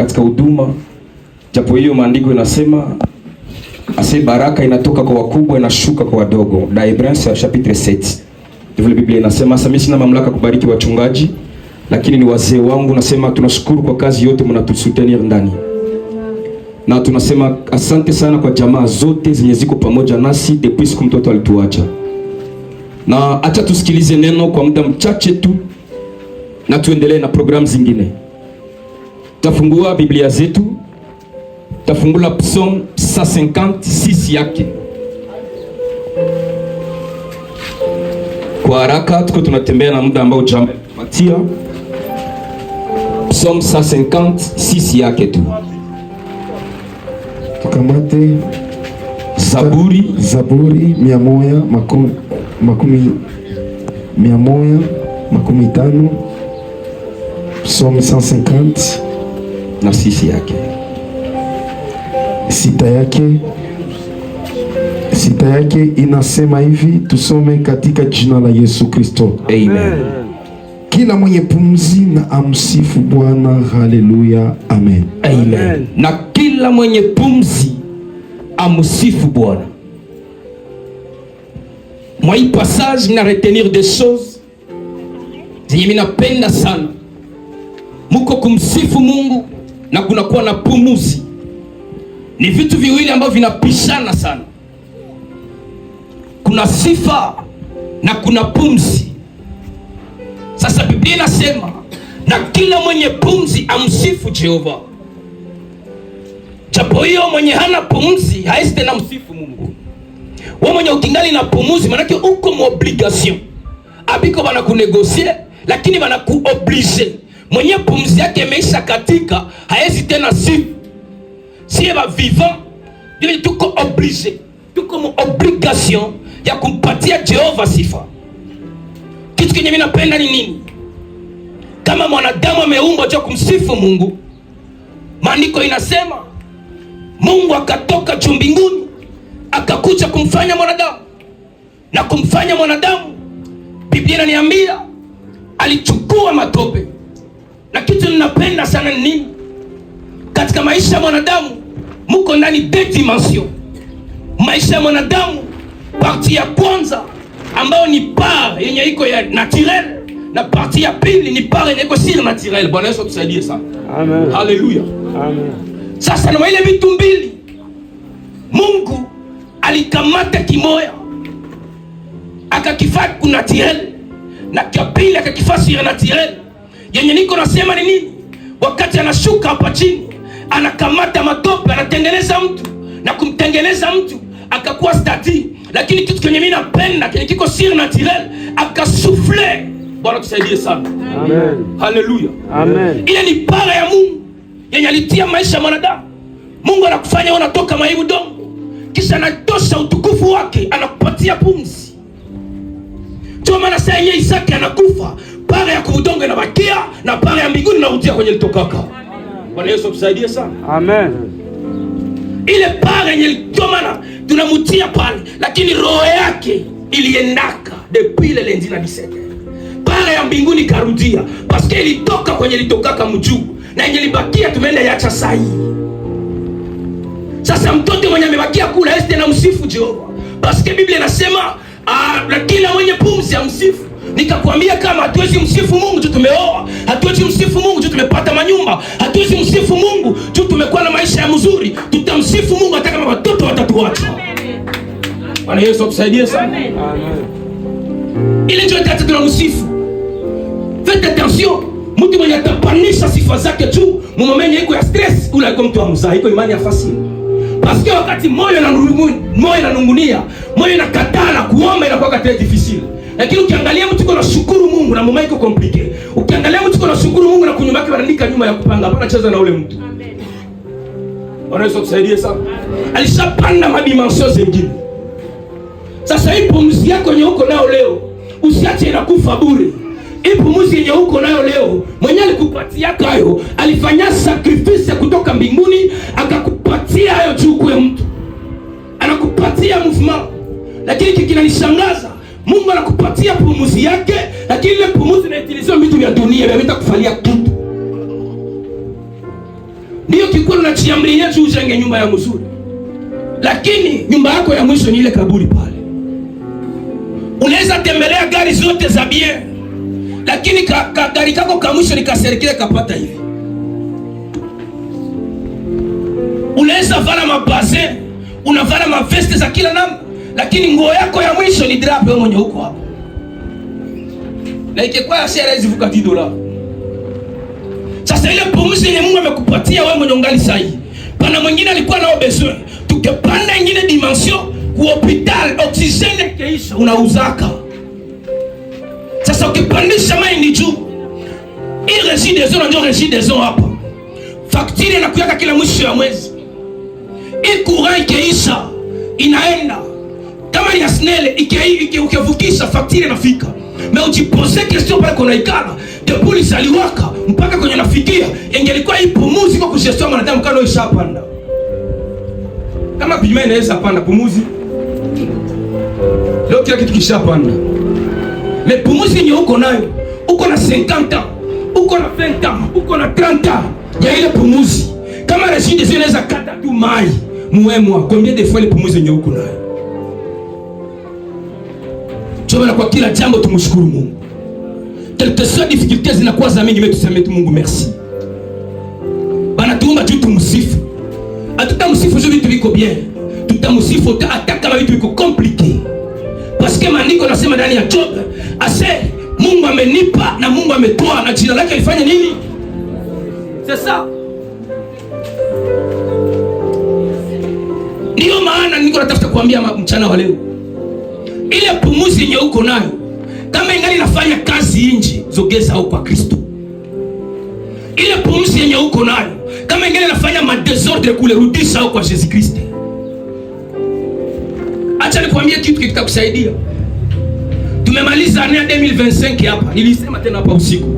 katika huduma, japo hiyo maandiko inasema ase baraka inatoka kwa wakubwa inashuka kwa wadogo. Da Hebrews chapitre 7. Ndivyo Biblia inasema. Sasa mimi sina mamlaka kubariki wachungaji, lakini ni wazee wangu. Nasema tunashukuru kwa kazi yote mnatusutenir ndani. Na tunasema asante sana kwa jamaa zote zenye ziko pamoja nasi depuis siku mtoto alituacha. Na acha tusikilize neno kwa muda mchache tu na tuendelee na programu zingine. Tafungua Biblia zetu. Tafungula Psalm 156 yake. Kwa haraka tuko tunatembea na muda ambao jamaa patia. Psalm 156 yake tu. Tukamate Zaburi 115 Psalm 150 na 6 yake. Sita yake inasema hivi, tusome katika jina la Yesu Kristo. Amen. Kila mwenye pumzi na amsifu Bwana. Haleluya. Amen. Amen. Na kila mwenye pumzi amsifu Bwana. Moi hii passage na retenir des choses zenye mimi napenda sana. Muko kumsifu Mungu na kunakuwa na pumzi. Ni vitu viwili ambavyo vinapishana sana. Kuna sifa na kuna pumzi. Sasa Biblia inasema na kila mwenye pumzi amsifu Jehova. Japo hiyo mwenye hana pumzi haisi tena msifu Mungu. Wewe mwenye ukingali na pumzi manake uko mu obligation. Abiko bana kunegosie lakini bana kuoblige. Mwenye pumzi yake imeisha katika haisi tena sifu. Si eba vivant, bila tuko oblige. Tuko mu obligation ya kumpatia Jehova sifa. Kitu kenye mimi napenda ni nini? Kama mwanadamu ameumbwa cha kumsifu Mungu, maandiko inasema Mungu akatoka juu mbinguni akakuja kumfanya mwanadamu, na kumfanya mwanadamu, Biblia inaniambia alichukua matope. Na kitu ninapenda sana ni nini? Katika maisha ya mwanadamu muko ndani deux dimensions. Maisha ya mwanadamu, parti ya kwanza ambayo ni part yenye iko ya naturel, na parti ya pili ni part yenye iko surnaturel. Bwana Yesu tusaidie sana. Amen. Haleluya. Amen. Sasa na ile vitu mbili Mungu alikamata kimoya akakifanya kunaturel na kapili akakifanya surnaturel. Yenye niko nasema ni nini? Wakati anashuka hapa chini anakamata matope anatengeneza mtu, na kumtengeneza mtu akakuwa stati. Lakini kitu kenye mimi napenda kenye kiko surnaturel akasufle. Bwana tusaidie sana. Amen. Haleluya. Amen. Ile ni para ya Mungu yenye alitia maisha ya mwanadamu. Mungu anakufanya unatoka maibu dongo, kisha anatosha utukufu wake anakupatia pumzi. Ndio maana sasa yeye Isaka anakufa, para ya kudongo inabakia na para ya mbinguni inarudia kwenye litokaka. Bwana Yesu tusaidie sana. Amen. Ile para yenye litomana tunamutia pale, lakini roho yake iliendaka depuis le lundi na 17. Para ya mbinguni karudia parce que ilitoka kwenye litokaka mjuu, na yenye libakia tumeenda yacha sai. Sasa mtoto mwenye amebakia kula este na msifu Jehova, parce que Biblia inasema na kila mwenye pumzi amsifu. Nikakwambia kama hatuwezi msifu Mungu tu tumeoa, hatuwezi msifu Mungu tu tumepata manyumba, hatuwezi msifu Mungu tu tumekuwa na maisha ya mzuri, tutamsifu Mungu hata kama watoto watatuacha. Bwana Yesu tusaidie sana. Amen. Ile ndio tatu tunamsifu. Faites attention, mtu mwenye atapanisha sifa zake tu mumomenye iko ya stress, ula iko mtu wa mzaa, iko imani ya fasili. Parce que wakati moyo inanungunia, moyo inakataa na kuomba inakuwa très difficile. Lakini ukiangalia mtu uko na shukuru Mungu na mama iko compliqué. Ukiangalia mtu uko na shukuru Mungu na kunyumba yake wanaandika nyuma ya kupanga, hapana cheza na ule mtu. Amen. Bwana Yesu tusaidie sana. Alishapanda madimensions zingine. Sasa hii pumzi yako yenye uko nayo leo, usiache inakufa bure. Hii pumzi yenye uko nayo leo, mwenye alikupatia hayo, alifanya sacrifice kutoka mbinguni, akakupatia hayo juu kwa mtu. Anakupatia movement. Lakini kinanishangaza, Mungu anakupatia pumzi yake, lakini ile pumzi inaitiliziwa vitu vya dunia, vinaweza kufalia kitu. Ndio kikuwa unachiamria juu ujenge nyumba ya mzuri, lakini nyumba yako ya mwisho ni ile kaburi pale. Unaweza tembelea gari zote za bien, lakini gari kako ka mwisho ni kaserikile kapata hivi. Unaweza vala mabaze, unavala maveste za kila namna, lakini nguo yako ya mwisho ni drape wewe mwenye huko hapo. Na ikikuwa ya shera hizi vuka $10. Sasa ile pumzi yenye Mungu amekupatia wewe mwenye ungali sahihi. Pana mwingine alikuwa nao besoin. Tukipanda ingine dimension ku hospital oxygene keisha unauzaka. Sasa ukipandisha maini juu, hii régie des eaux ndio régie des eaux hapa. Facture inakuja kila mwisho ya mwezi. Hii courant keisha inaenda. Kama ni SNEL ukivukisha facture inafika. Mais ujipose question pale kuna ikala. De police aliwaka mpaka kwenye nafikia. Ingelikuwa hii pumuzi kwa kugestion mwanadamu kama ishapanda. Kama pima inaweza panda pumuzi. Leo kila kitu kishapanda. Mais pumuzi yenye uko nayo, uko na 50 ans, uko na 20 ans, uko na 30 ans. Ya ile pumuzi. Kama régie des eaux inaweza kata tu mai. Muemwa, combien de fois ile pumuzi yenye uko nayo? Choma kwa kila jambo tumshukuru Mungu. Quelque soit difficultés zinakuwa za mingi, tuseme tu Mungu merci. Bana tuomba tu tumsifu. Hatutamsifu juu vitu viko bien. Tutamsifu hata kama vitu viko compliqué. Parce que maandiko nasema ndani ya Job, ase Mungu amenipa na Mungu ametoa na jina lake alifanya nini? C'est ça. Ndio maana niko natafuta kuambia mchana wa leo. Ile pumuzi yenye uko nayo, kama ingali inafanya kazi nje, zogeza au kwa Kristo. Ile pumuzi yenye uko nayo, kama ingali inafanya madesordre kule, rudisha au kwa Yesu Kristo. Acha nikwambie kitu kitakusaidia. Tumemaliza ane ya 2025 hapa. Nilisema tena hapa usiku.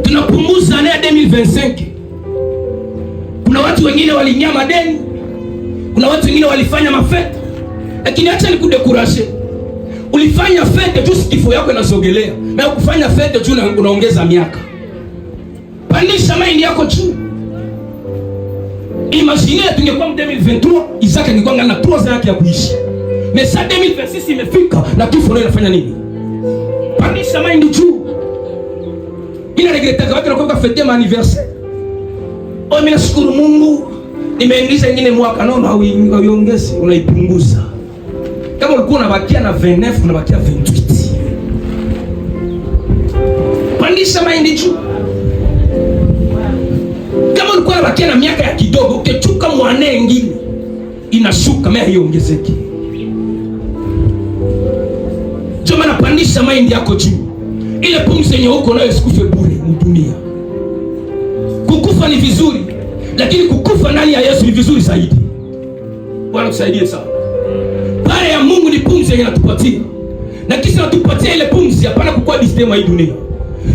Tunapumuza ane ya 2025. Kuna watu wengine walinyama madeni. Kuna watu wengine walifanya mafete. Lakini acha nikudekuraje. Ulifanya fete tu kifo yako inasogelea. Na ukufanya fete tu unaongeza miaka. Pandisha mind yako juu. Imagine tungekuwa 2023, Isaka angekuwa na 3 ans yake ya kuishi. Mais ça 2026 imefika na kifo leo inafanya nini? Pandisha mind juu. Ina regreta kwa watu wanakuwa fete ma anniversaire. Mimi nashukuru Mungu nimeingiza nyingine mwaka nono hauiongezi, unaipunguza. Kama ulikuwa unabakia na 29 unabakia 28. Pandisha mind juu. Kama ulikuwa unabakia na miaka ya kidogo, ukichuka mwane nyingine inashuka, mimi haiongezeki. Choma na pandisha mind yako juu. Ile pumzi yenye uko nayo isikufe bure mdunia. Kukufa ni vizuri, lakini kukufa ndani ya Yesu ni vizuri zaidi. Bwana tusaidie sana. Pale ya Mungu ni pumzi yenye anatupatia. Na kisha anatupatia ile pumzi hapana kukua disitema hii dunia.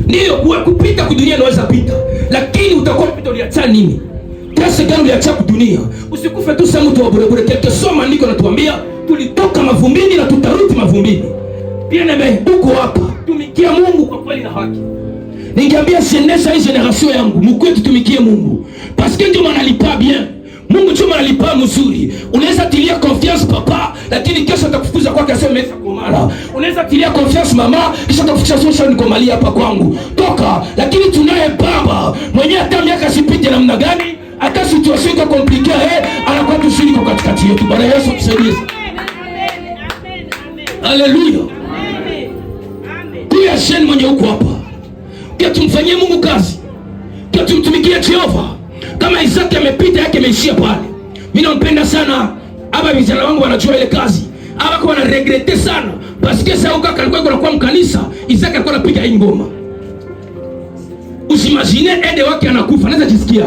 Ndio kupita kudunia inaweza pita, lakini utakuwa pita uliacha nini? Kiasi gani uliacha kudunia? Usikufe tu sema mtu wa bure bure. Kile soma andiko natuambia tulitoka mavumbini na tutarudi mavumbini. Pia neme uko hapa, tumikia Mungu kwa kweli na haki. Ningeambia jeunesse hii generation yangu, mkwetu tumikie Mungu. Parce que ndio manalipa bien. Mungu ndio manalipa mzuri. Unaweza tilia confiance papa, lakini kesho atakufukuza kwake aseme mesa komala. Unaweza tilia confiance mama, kisha atakufukuza sasa nikomalia hapa kwangu. Toka, lakini tunaye baba mwenye hata miaka sipite namna gani, hata situation iko compliqué, anakuwa tusiri kwa katikati yetu. Bwana Yesu tusaidie. Amen. Haleluya. Amen. Kuya sheni mwenye huko hapa. Kia tumfanyie Mungu kazi. Kia tumtumikie Jehova. Kama Isaka amepita yake imeishia pale. Mimi nampenda sana. Aba vijana wangu wanajua ile kazi. Aba kwa wanaregrete sana. Paske sasa ukaka alikuwa kwa mkanisa, Isaka alikuwa anapiga hii ngoma. Usimagine ede wake anakufa, anaweza jisikia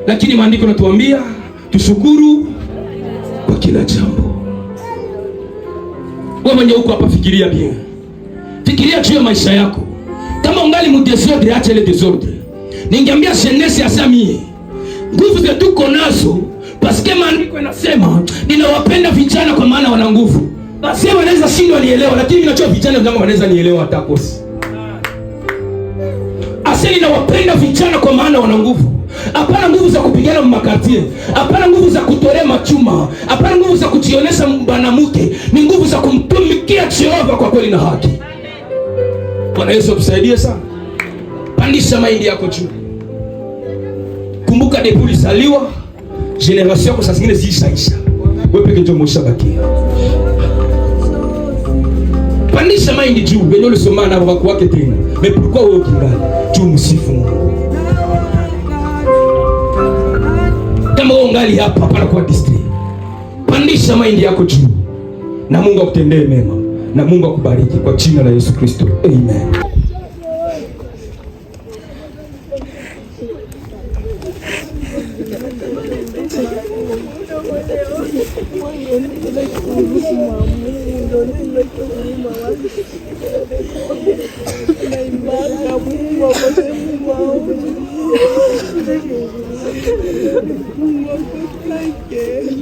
Lakini maandiko yanatuambia tushukuru kwa kila jambo. Wewe mwenye uko hapa fikiria bien. Fikiria juu ya maisha yako. Kama ungali mu désordre, acha ile désordre. Ningeambia jeunesse ya Samie, nguvu zetu tuko nazo, parce que maandiko yanasema ninawapenda vijana kwa maana wana nguvu. Basi wanaweza shindwa nielewa, lakini ninajua vijana kama wanaweza nielewa hata kosi. Asili ninawapenda vijana kwa maana wana nguvu. nguvu za kupigana makartie, hapana nguvu za kutolea machuma, hapana nguvu za kujionyesha banamuke, ni nguvu za kumtumikia Jehova kwa kweli na haki. Bwana Yesu atusaidie sana. Pandisha mahindi yako juu. Kumbuka depuis ulizaliwa, generation yako sasa zingine ziishaisha. Wewe peke ndio umeshabakia. Pandisha mahindi juu, wenye ulisoma na wako wake tena. Mais pourquoi wewe ukingali? Tu msifu Mungu. Kama wewe ungali hapa hapana kwa district. Pandisha mahindi yako juu. Na Mungu akutendee mema. Na Mungu akubariki kwa jina la Yesu Kristo. Amen. Yeah.